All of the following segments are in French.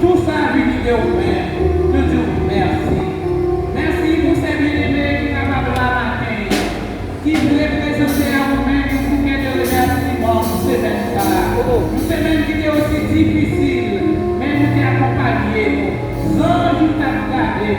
Tout ça, venu de vous-même. Nous disons merci. Merci pour ces bien-aimés qui sont capables de la matin, qui voulaient présenter à vous-même un bouquet de remerciements pour ces mêmes-là. Pour ces mêmes qui étaient aussi difficiles, mais nous t'ai accompagnés. Ange nous t'a regardé.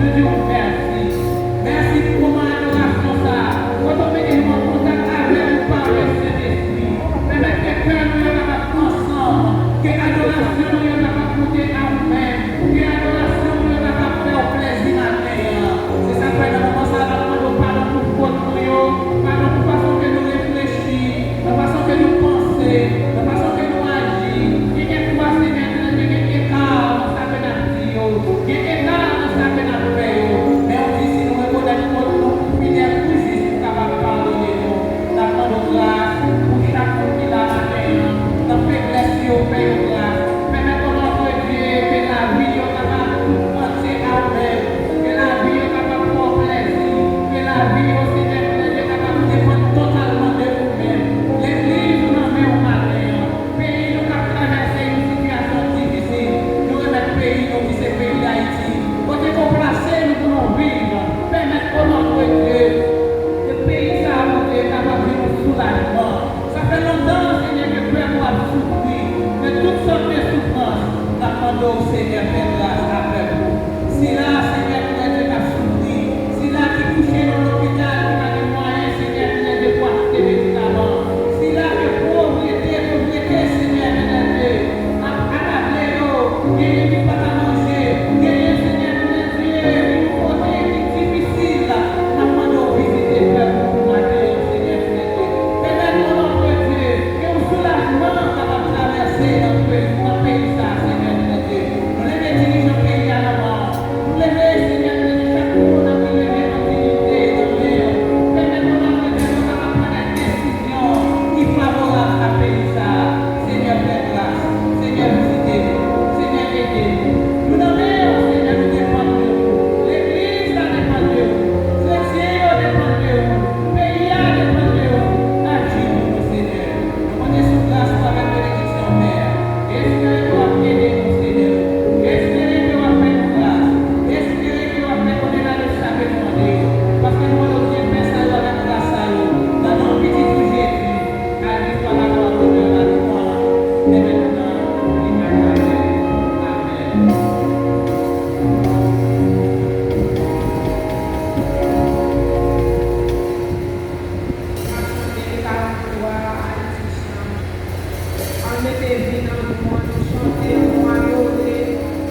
Nous disons merci. Merci pour mon adoration ça. Quand on met des mots en contact avec nous par le Saint-Esprit, permettez que cœur nous soient ensemble, que l'adoration nous soit coûté à vous-même, que l'adoration nous soit faire plaisir à terre. C'est ça que nous avons ça, nous pardon pour faute nous, pardon pour façon que nous réfléchissons, la façon que nous pensons, la façon que nous agissons. Qui est pour passer maintenant, qui est écart, nous savons notre Dieu, qui est écart, nous savons notre paix. Mais on dit si nous reconnaissons notre nom, fidèle pour juste pour capable de pardonner nous. Nous avons grâce pour chaque monde qui l'a matin, dans faiblesse qui au paix au grâce. Permettons notre Dieu que la vie est capable de tout entier à nous-mêmes, que la vie est capable de faire plaisir, que la vie aussi est capable de dépendre totalement de nous-mêmes. L'église nous en met au matin, pays nous qui traversé une situation difficile, nous remettons pays nous qui c'est pays d'Haïti. Côté qu'on place, nous pouvons vivre, permettre au notre Dieu, le pays ça est capable de nous soulagement. Ça fait longtemps, Seigneur, que le peuple a souffert, de toutes sortes de souffrances. Nous demandons au Seigneur, fais grâce après vous. Si là, Seigneur, vous êtes à souffrir, si là, qui couchez dans l'hôpital, qui n'a pas de moyens, Seigneur, vous êtes de quoi acheter médicaments. Si là, que pauvreté, Seigneur, vous êtes à tabler, gagnez du pas à manger, gagnez, Seigneur, vous êtes une côté qui est difficile. Nous demandons de visiter le peuple pour matin, Seigneur, vous êtes. Permettons notre Dieu, que un soulagement capable de traverser notre pays, Seigneur, vous êtes. Nous les dirigeons au pays à la mort. Nous les Seigneur, vous êtes chaque jour dans le lever en dignité, dans l'air. Permettons notre Dieu, nous capable de prendre des décisions qui favorisent la pays, Seigneur, faites grâce. Seigneur, visitez-nous. Seigneur, aidez-nous. Nous demandons, Seigneur, nous dépendons de vous. L'église dépend de vous. Chrétiens dépend de vous. Pays dépend de vous. Agis-nous, Seigneur. Nous connaissons grâce pour la bénédiction, Père. Espérez que vous avez aidé nous, Seigneur. Espérez que vous avez fait nous grâce. Espérez que vous avez fait qu'on est dans le sac et demandé. Parce que nous allons dire, Père, ça doit être grâce à nous. Dans nos petits sujets, à l'histoire de la gloire de Dieu, à l'histoire. Et maintenant, il m'a parlé. Amen. On était venu dans le monde, nous chanter, nous adorer,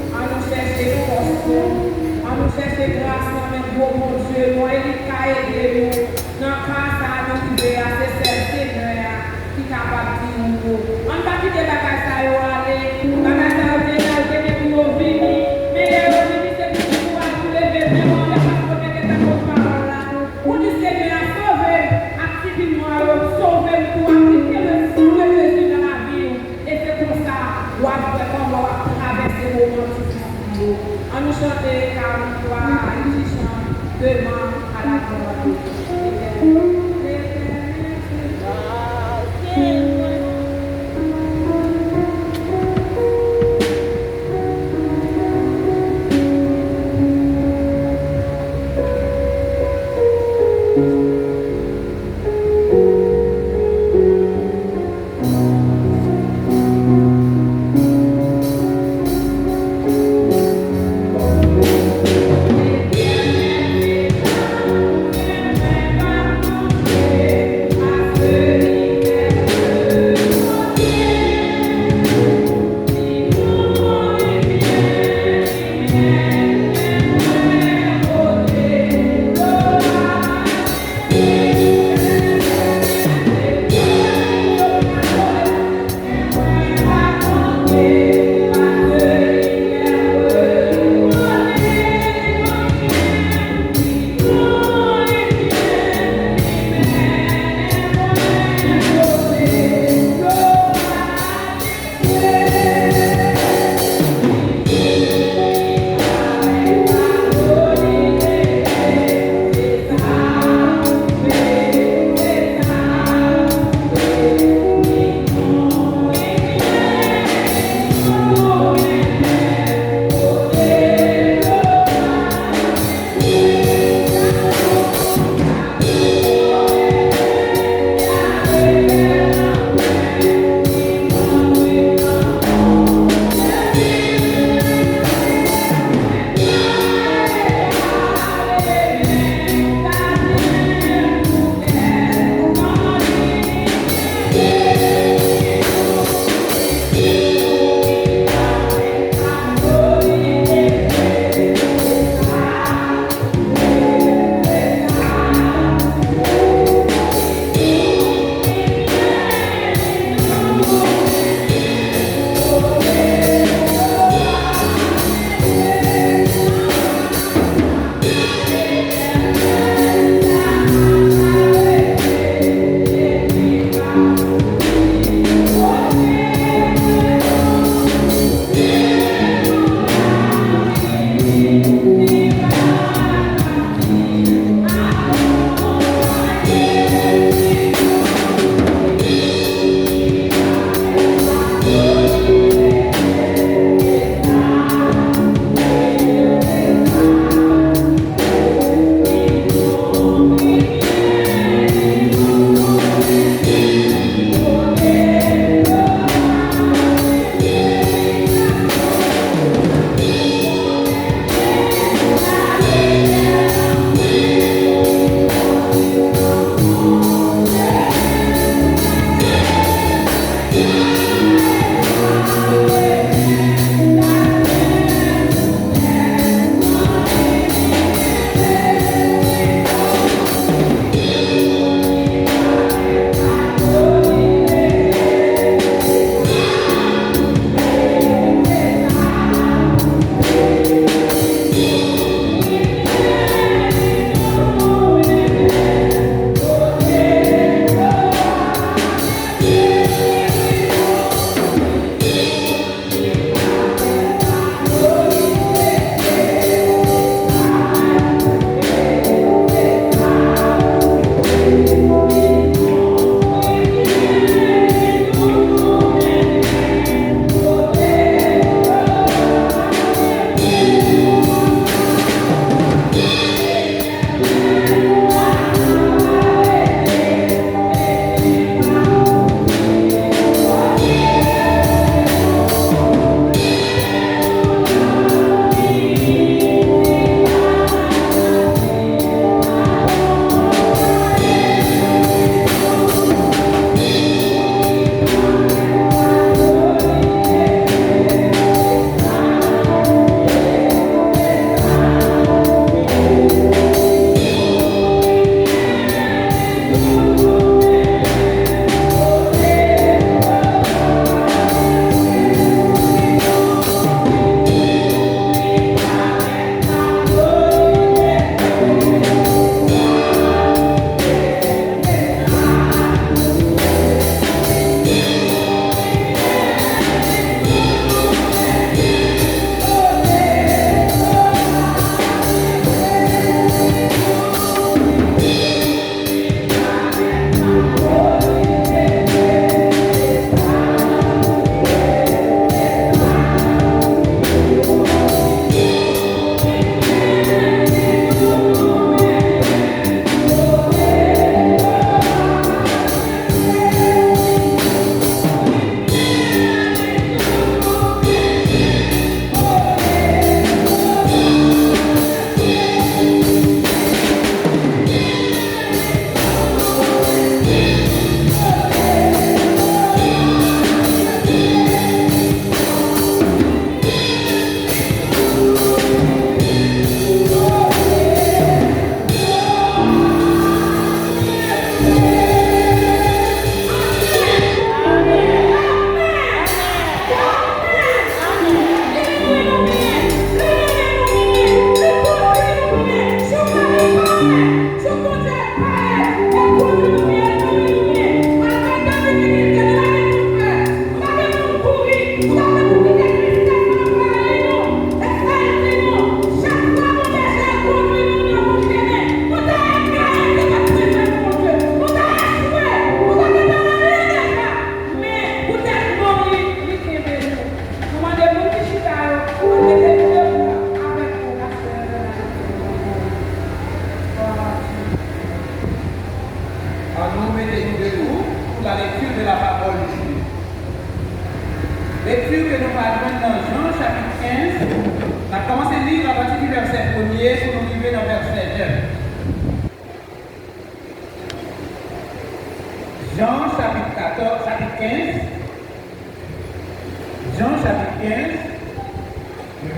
on nous chercher force, on nous chercher grâce, nous même beau mon Dieu, nous éduquer aider nous, dans grâce à nous qui veut assez Seigneur, qui est capable de nous. On ne va pas quitter la bagaille ça y aller, la bagaille ça y aller, pour nous venir, mais les venir c'est pour nous pour lever vraiment les personnes qui étaient dans parole là. Pour dire Seigneur, sauver, activement, sauver pour appliquer le sang de Jésus dans la vie. Et c'est pour ça, on va traverser le moment difficile. On nous chante 43, il chante demain à la gloire de Dieu.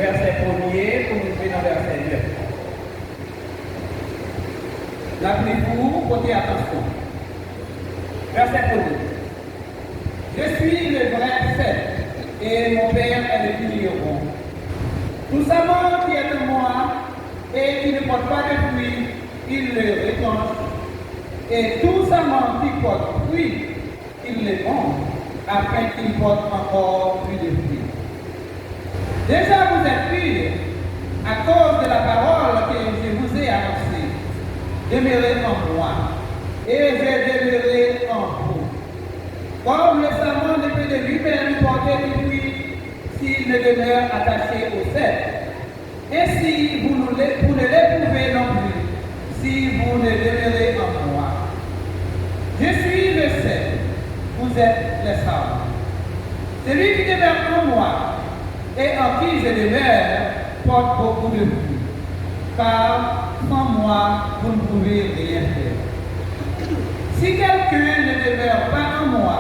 verset 1er pour nous faire dans verset 2. La plus pour porter attention. Verset 1er. Je suis le vrai fait et mon Père est le vigneron. Tout savant qui est en moi et qui ne porte pas de fruit, il le retranche. Et tout savant qui porte fruit, il le monte, afin qu'il porte encore plus de fruits. Déjà vous êtes purs à cause de la parole que je vous ai annoncée. Demeurez en moi, et je demeurerai en vous. Comme le savant ne peut de lui-même porter du fruit s'il ne demeure attaché au cep. Ainsi, vous ne l'éprouvez non plus si vous ne demeurez en moi. Je suis le cep, vous êtes les savants. Celui qui demeure en moi et en qui je demeure porte beaucoup de fruits, car sans moi, vous ne pouvez rien faire. Si quelqu'un ne demeure pas en moi,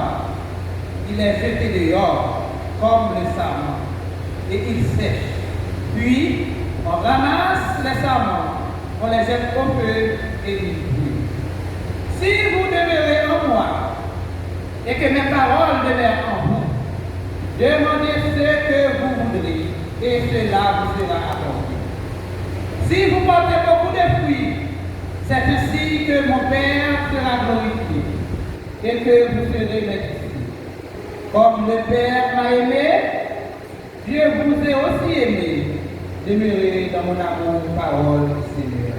il est jeté dehors comme le savon, et il sèche. Puis, on ramasse les savons, on les jette au feu et ils brûlent. Si vous demeurez en moi, et que mes paroles demeurent en vous, demandez ce que vous voudrez, et cela vous sera accordé. Si vous portez beaucoup de fruits, c'est ainsi que mon Père sera glorifié, et que vous serez mes disciples. Comme le Père m'a aimé, je vous ai aussi aimé. Demeurez dans mon amour, parole, Seigneur.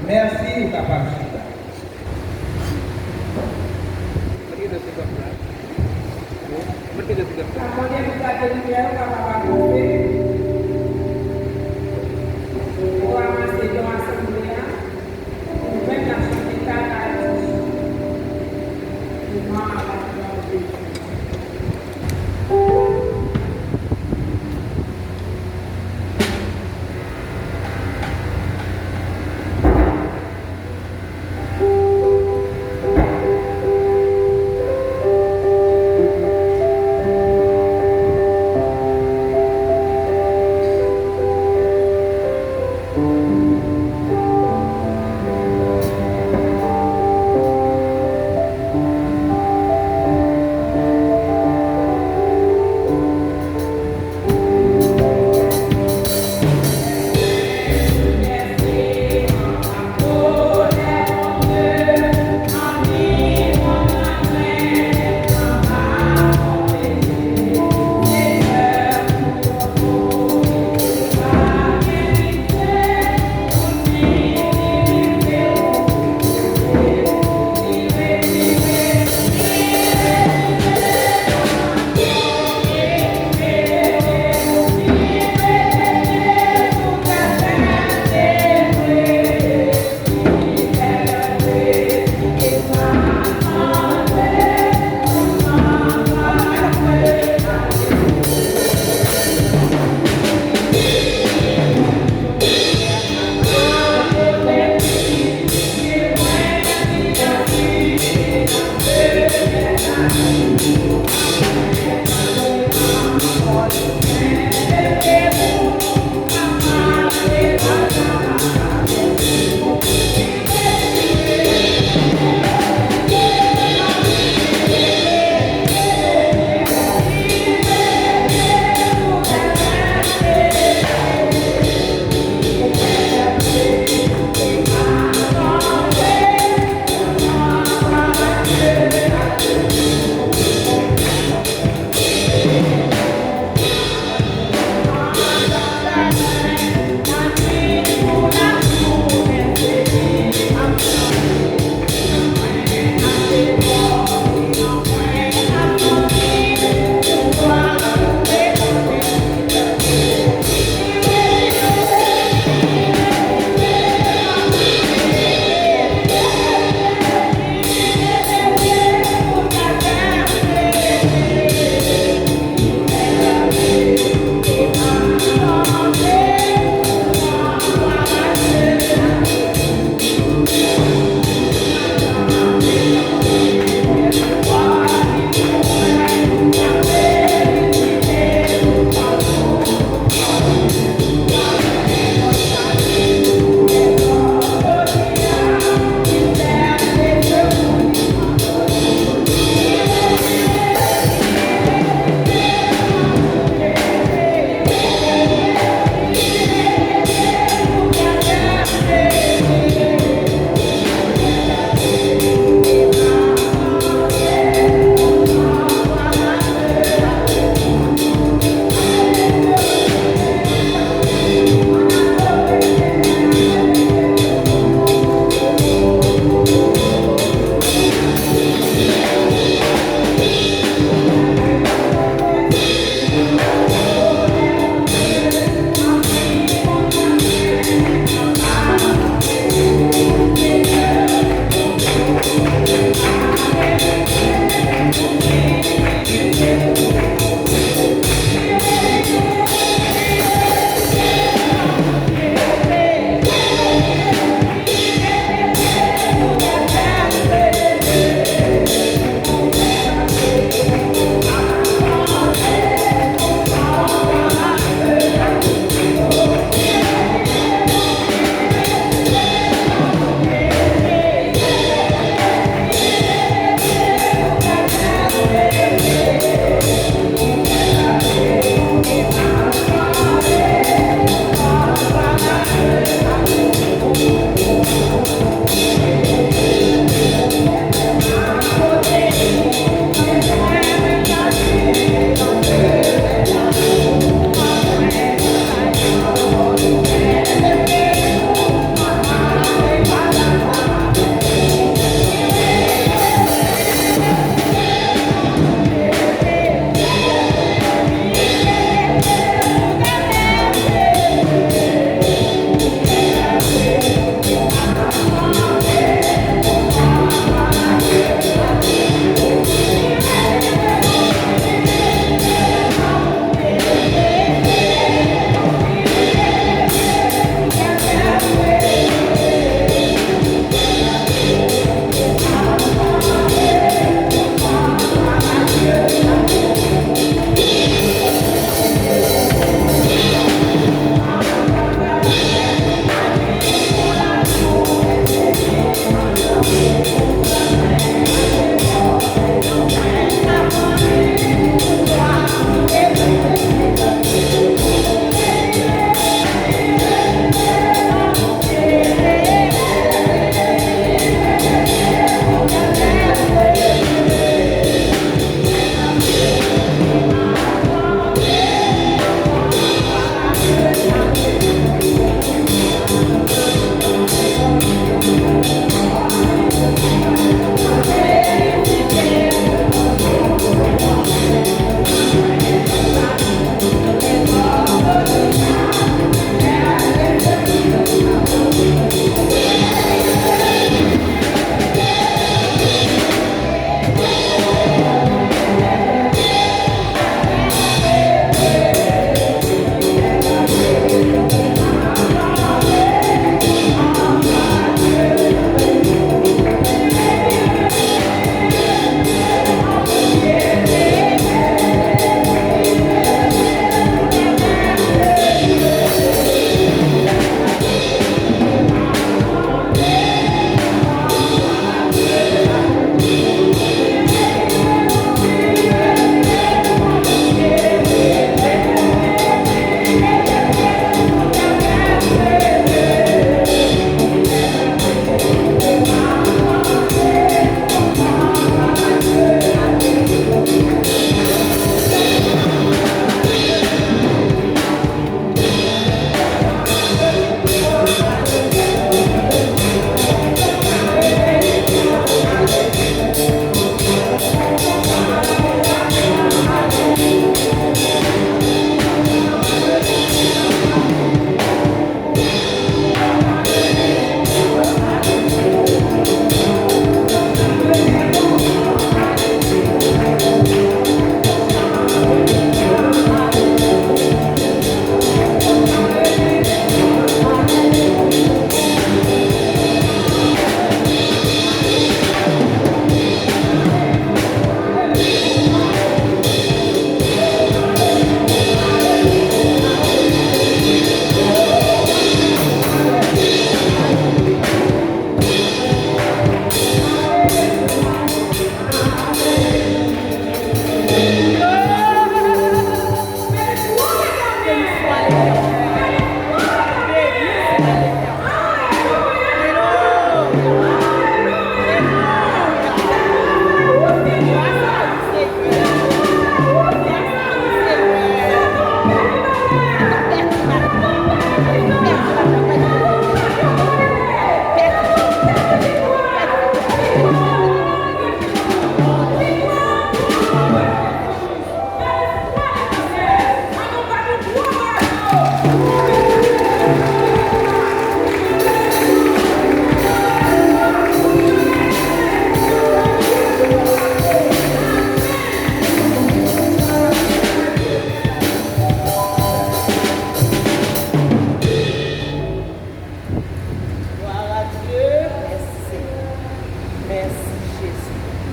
Merci de ta parole. Amanhã no Brasil de Guerra, para você. Ou a Macedônia, a Assembleia, o bem da sua casa, o mal, a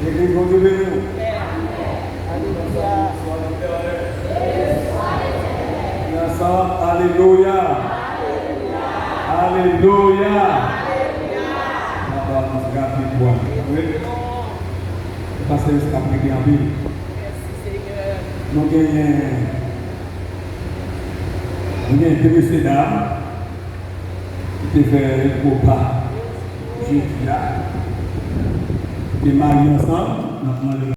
L'église va Dieu bénir. Alléluia. Alléluia. Parce que c'est appliqué en vie. Nous avons deux messieurs dames qui ont fait un repas. J'ai dit là. Qui mariés ensemble.